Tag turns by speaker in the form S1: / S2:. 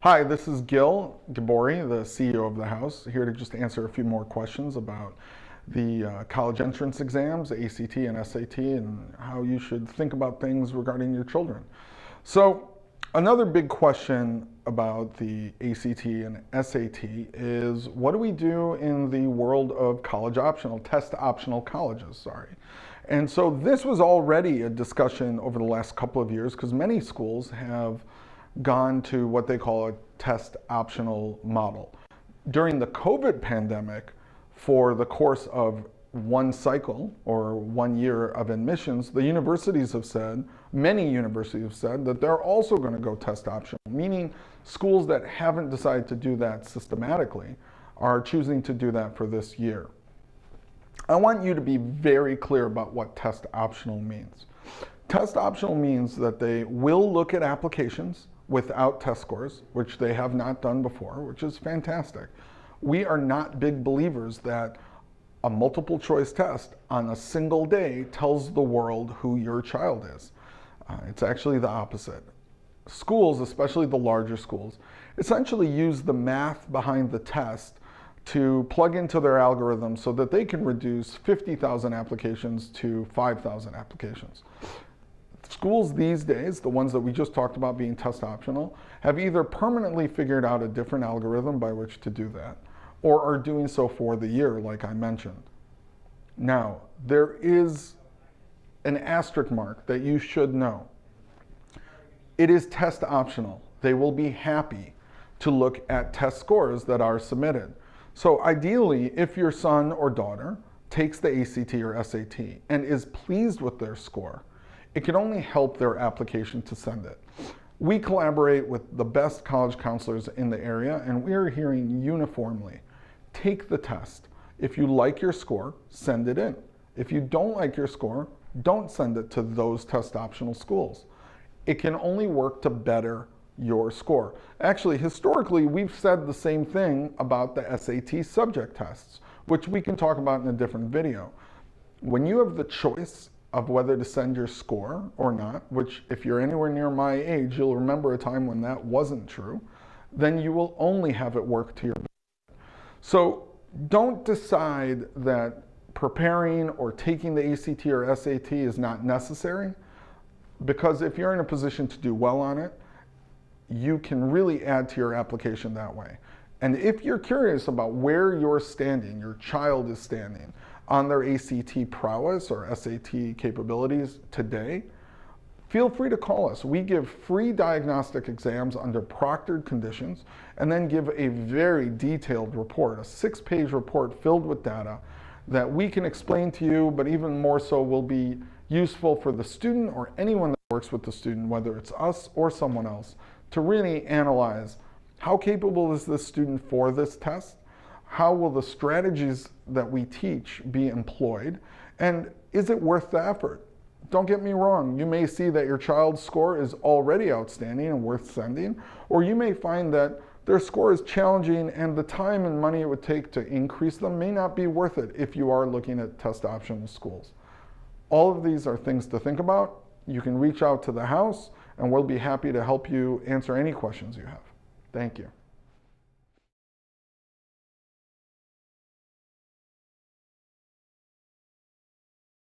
S1: Hi, this is Gil Gabori, the CEO of the House, here to just answer a few more questions about the college entrance exams, ACT and SAT, and how you should think about things regarding your children. So, another big question about the ACT and SAT is what do we do in the world of college optional, test optional colleges, sorry. And so this was already a discussion over the last couple of years because many schools have gone to what they call a test optional model. During the COVID pandemic, for the course of one cycle or 1 year of admissions, the universities have said, many universities have said, that they're also going to go test optional, meaning schools that haven't decided to do that systematically are choosing to do that for this year. I want you to be very clear about what test optional means. Test optional means that they will look at applications without test scores, which they have not done before, which is fantastic. We are not big believers that a multiple choice test on a single day tells the world who your child is. It's actually the opposite. Schools, especially the larger schools, essentially use the math behind the test to plug into their algorithm so that they can reduce 50,000 applications to 5,000 applications. Schools these days, the ones that we just talked about being test optional, have either permanently figured out a different algorithm by which to do that, or are doing so for the year, like I mentioned. Now, there is an asterisk mark that you should know. It is test optional. They will be happy to look at test scores that are submitted. So ideally, if your son or daughter takes the ACT or SAT and is pleased with their score, it can only help their application to send it. We collaborate with the best college counselors in the area, and we are hearing uniformly, take the test. If you like your score, send it in. If you don't like your score, don't send it to those test optional schools. It can only work to better your score. Actually, historically, we've said the same thing about the SAT subject tests, which we can talk about in a different video. When you have the choice of whether to send your score or not, which if you're anywhere near my age, you'll remember a time when that wasn't true, then you will only have it work to your benefit. So don't decide that preparing or taking the ACT or SAT is not necessary, because if you're in a position to do well on it, you can really add to your application that way. And if you're curious about where you're standing, your child is standing on their ACT prowess or SAT capabilities today, feel free to call us. We give free diagnostic exams under proctored conditions and then give a very detailed report, a 6-page report filled with data that we can explain to you, but even more so will be useful for the student or anyone that works with the student, whether it's us or someone else, to really analyze how capable is this student for this test, how will the strategies that we teach be employed, and is it worth the effort? Don't get me wrong, you may see that your child's score is already outstanding and worth sending, or you may find that their score is challenging and the time and money it would take to increase them may not be worth it if you are looking at test optional schools. All of these are things to think about. You can reach out to the House and we'll be happy to help you answer any questions you have. Thank you.